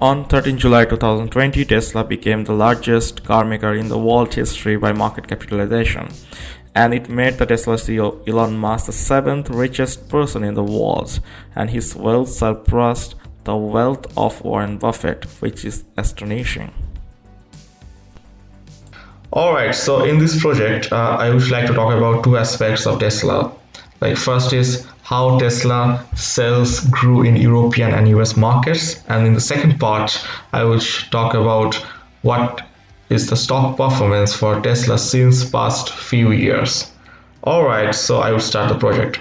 On 13 July 2020, Tesla became the largest car maker in the world history by market capitalization, and it made the Tesla CEO Elon Musk the seventh richest person in the world, and his wealth surpassed the wealth of Warren Buffett, which is astonishing. Alright, so in this project, I would like to talk about two aspects of Tesla. Like first is how Tesla sales grew in European and US markets, and in the second part, I will talk about what is the stock performance for Tesla since past few years. Alright, so I will start the project.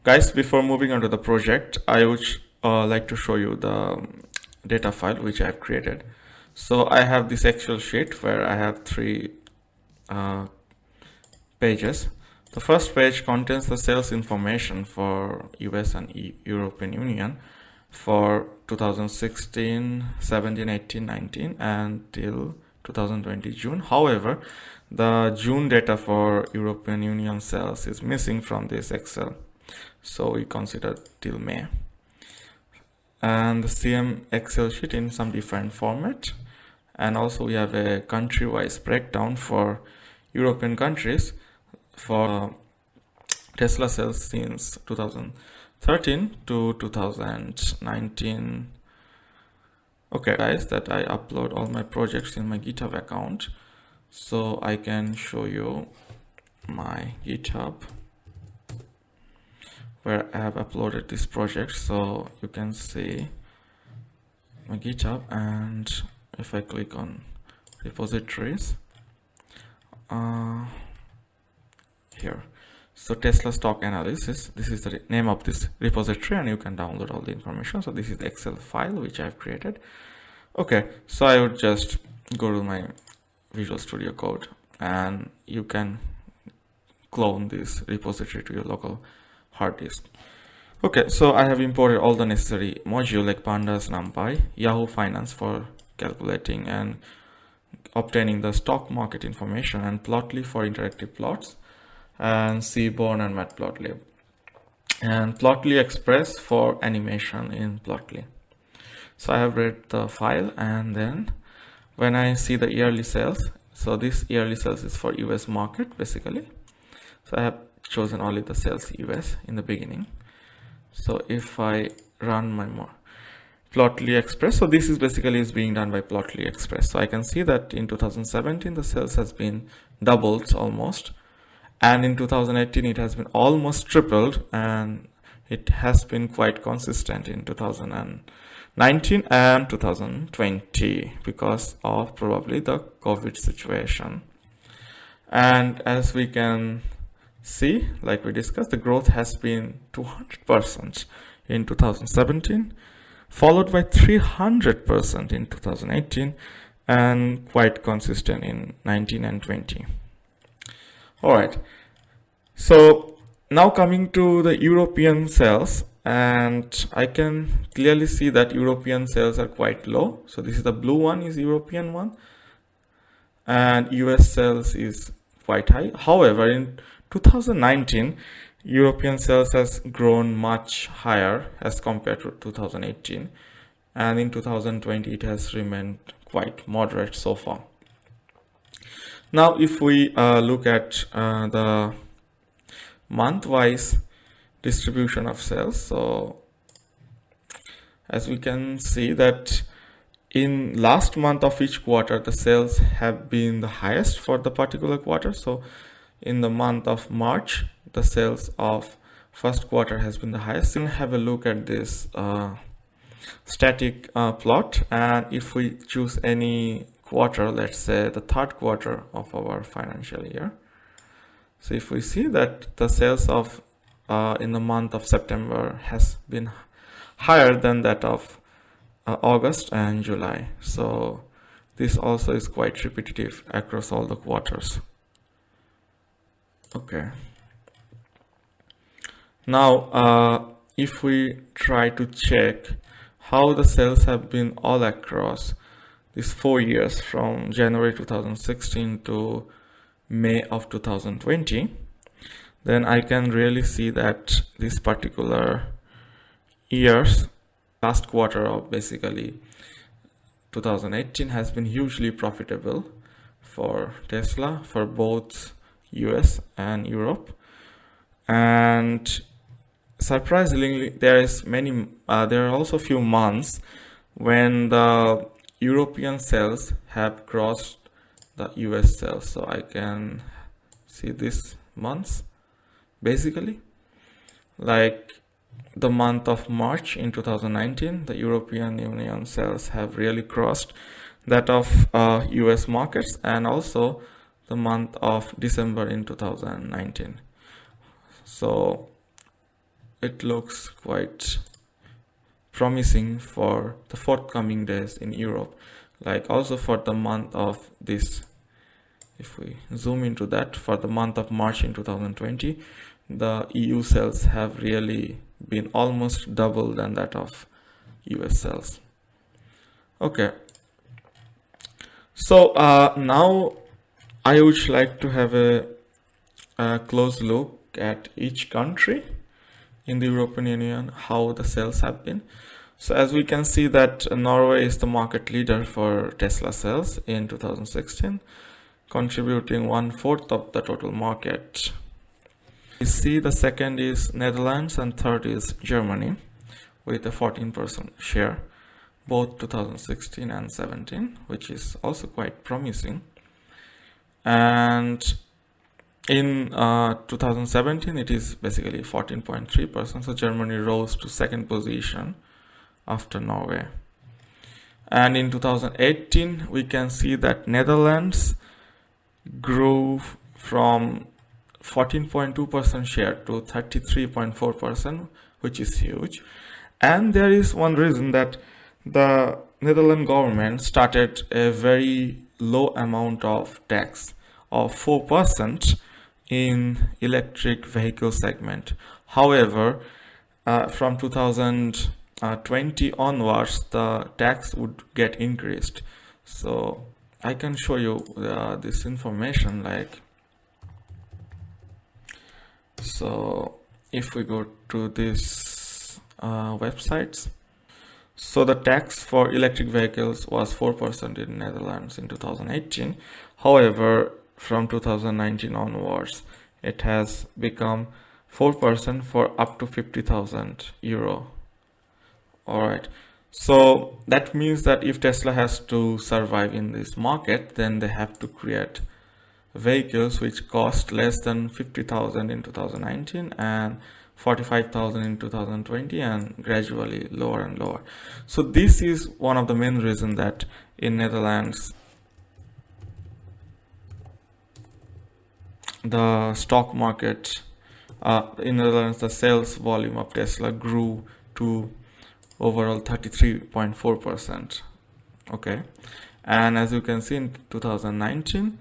Guys, before moving on to the project, I would like to show you the data file which I have created. So I have this Excel sheet where I have three pages. The first page contains the sales information for US and European Union for 2016, 17, 18, 19 and till 2020 June. However, the June data for European Union sales is missing from this Excel, so we consider till May. And the same Excel sheet in some different format, and also we have a country-wise breakdown for European countries for Tesla sales since 2013 to 2019. Okay guys, that I upload all my projects in my GitHub account, so I can show you my GitHub where I have uploaded this project. So you can see my GitHub, and if I click on repositories here, so Tesla stock analysis, this is the name of this repository, and you can download all the information. So this is the Excel file which I have created. Okay, so I would just go to my Visual Studio Code, and you can clone this repository to your local hard disk. Okay, so I have imported all the necessary module like pandas, numpy, Yahoo Finance for calculating and obtaining the stock market information, and plotly for interactive plots, and Seaborn and Matplotlib, and Plotly Express for animation in Plotly. So I have read the file, and then when I see the yearly sales, so this yearly sales is for US market basically. So I have chosen only the sales US in the beginning. So if I run my Plotly Express, so this is basically is being done by Plotly Express. So I can see that in 2017 the sales has been doubled almost, and in 2018 it has been almost tripled, and it has been quite consistent in 2019 and 2020 because of probably the COVID situation. And as we can see, like we discussed, the growth has been 200% in 2017, followed by 300% in 2018, and quite consistent in 19 and 20. All right, so now coming to the European sales, and I can clearly see that European sales are quite low. So this is the blue one, is European one, and US sales is quite high. However, in 2019 European sales has grown much higher as compared to 2018, and in 2020 it has remained quite moderate so far. Now if we look at the month-wise distribution of sales, so as we can see that in last month of each quarter the sales have been the highest for the particular quarter. So in the month of March the sales of first quarter has been the highest. And have a look at this static plot, and if we choose any quarter, let's say the third quarter of our financial year, so if we see that the sales of in the month of September has been higher than that of August and July. So this also is quite repetitive across all the quarters. Okay, now if we try to check how the sales have been all across these 4 years from January 2016 to May of 2020, then I can really see that this particular years, last quarter of basically 2018 has been hugely profitable for Tesla for both US and Europe. And surprisingly, there are also few months when the European sales have crossed the US sales. So I can see these months basically, like the month of March in 2019, the European Union sales have really crossed that of US markets, and also the month of December in 2019. So it looks quite promising for the forthcoming days in Europe, like also for the month of this. If we zoom into that, for the month of March in 2020, the EU sales have really been almost double than that of US sales. Okay, so now I would like to have a close look at each country in the European Union, how the sales have been. So as we can see that Norway is the market leader for Tesla sales in 2016, contributing 1/4 of the total market. We see the second is Netherlands and third is Germany with a 14% share, both 2016 and 17, which is also quite promising. And in 2017, it is basically 14.3%. So Germany rose to second position after Norway. And in 2018, we can see that Netherlands grew from 14.2% share to 33.4%, which is huge. And there is one reason that the Netherlands government started a very low amount of tax of 4% in electric vehicle segment. However, from 2020 onwards, the tax would get increased. So I can show you this information, like, so if we go to this websites, so the tax for electric vehicles was 4% in Netherlands in 2018. However, from 2019 onwards, it has become 4% for up to 50,000 euro. All right. So that means that if Tesla has to survive in this market, then they have to create vehicles which cost less than 50,000 in 2019 and 45,000 in 2020, and gradually lower and lower. So this is one of the main reasons that in Netherlands the stock market in Netherlands, the sales volume of Tesla grew to overall 33.4%. Okay, and as you can see in 2019,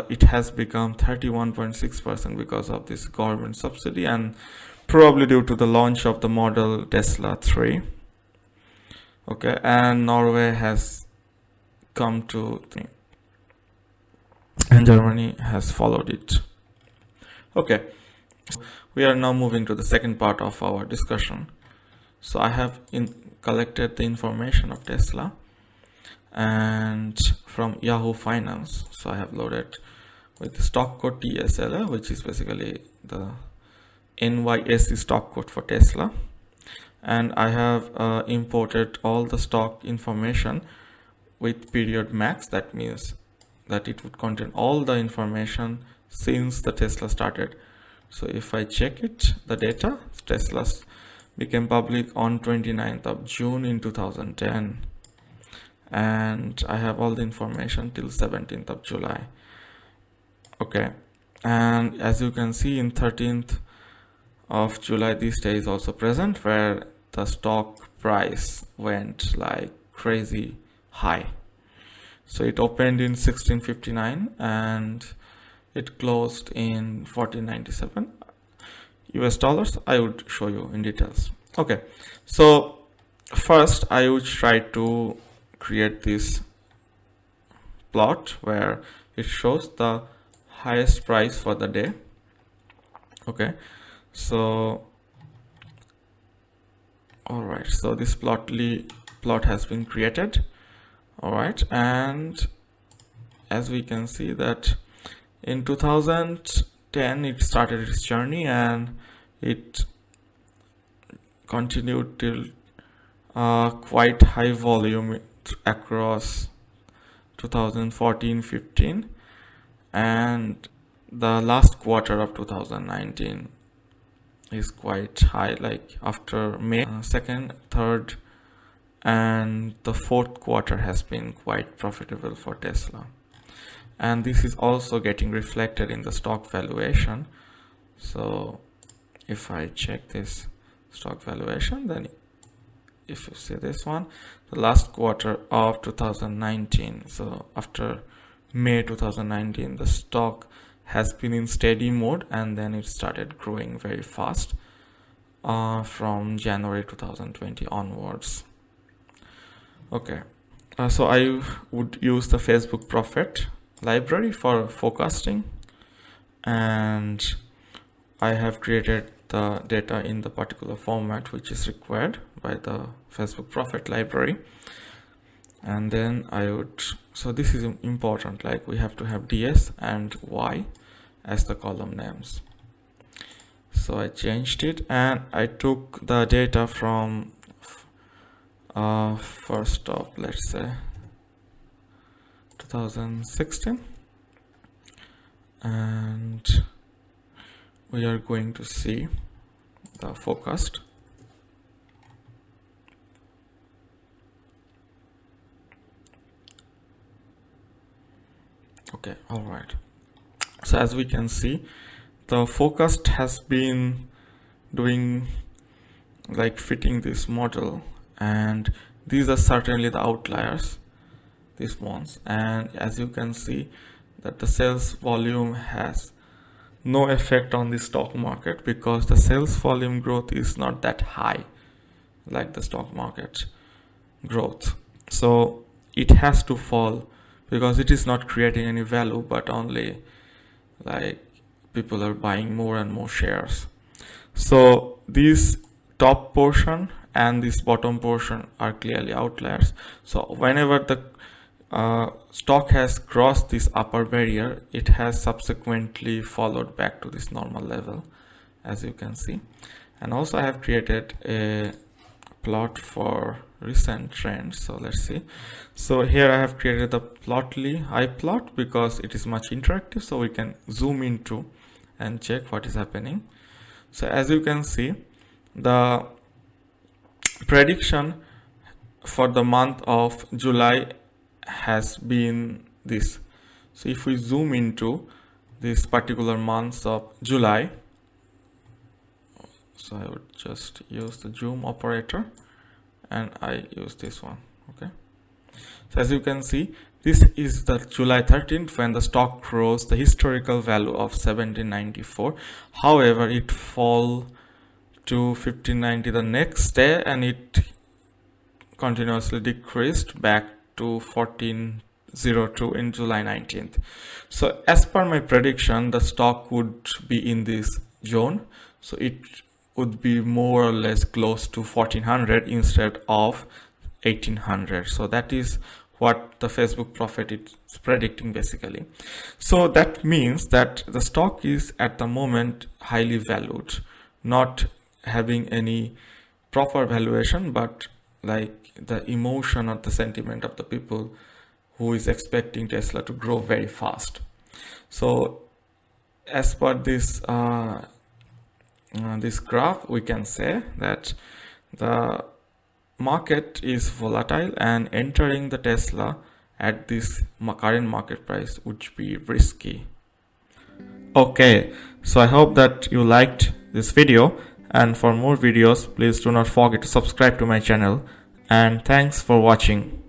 it has become 31.6% because of this government subsidy, and probably due to the launch of the model Tesla 3. Okay, and Norway has come to, and Germany has followed it. Okay, so we are now moving to the second part of our discussion. So I have collected the information of Tesla and from Yahoo Finance. So I have loaded with the stock code TSLA, which is basically the NYSE stock code for Tesla, and I have imported all the stock information with period max. That means that it would contain all the information since the Tesla started. So if I check it, the data, Tesla became public on 29th of June in 2010, and I have all the information till 17th of July. Okay, and as you can see, in 13th of July, this day is also present, where the stock price went like crazy high. So it opened in 1659 and it closed in 1497 US dollars. I would show you in details. Okay, so first I would try to create this plot where it shows the highest price for the day. Okay, so All right, so this plot has been created. All right, and as we can see that in 2010 it started its journey, and it continued till quite high volume across 2014-15, and the last quarter of 2019 is quite high, like after May 2nd, 3rd, and the 4th quarter has been quite profitable for Tesla. And this is also getting reflected in the stock valuation. So if I check this stock valuation, then if you see this one, the last quarter of 2019, so after May 2019, the stock has been in steady mode, and then it started growing very fast from January 2020 onwards. Okay, so I would use the Facebook Profit library for forecasting, and I have created the data in the particular format which is required by the Facebook Profit library. And then I would, so this is important, like we have to have DS and Y as the column names. So I changed it, and I took the data from first of, let's say, 2016, and we are going to see the forecast. Okay, all right. So as we can see, the forecast has been doing, like, fitting this model, and these are certainly the outliers, these ones. And as you can see that the sales volume has no effect on the stock market, because the sales volume growth is not that high like the stock market growth. So it has to fall because it is not creating any value, but only like people are buying more and more shares. So this top portion and this bottom portion are clearly outliers. So whenever the stock has crossed this upper barrier, it has subsequently followed back to this normal level, as you can see. And also I have created a plot for recent trends. So let's see. So here I have created the Plotly iPlot because it is much interactive, so we can zoom into and check what is happening. So as you can see, the prediction for the month of July has been this. So if we zoom into this particular month of July, so I would just use the zoom operator and I use this one. Okay, so as you can see, this is the July 13th when the stock rose the historical value of 1794. However, it fall to 1590 the next day, and it continuously decreased back to 1402 in July 19th. So as per my prediction, the stock would be in this zone, so it would be more or less close to 1400 instead of 1800. So that is what the Facebook Profit is predicting basically. So that means that the stock is at the moment highly valued, not having any proper valuation, but like the emotion or the sentiment of the people who is expecting Tesla to grow very fast. So as per this this graph, we can say that the market is volatile, and entering the Tesla at this current market price would be risky. Okay, so I hope that you liked this video, and for more videos please do not forget to subscribe to my channel, and thanks for watching.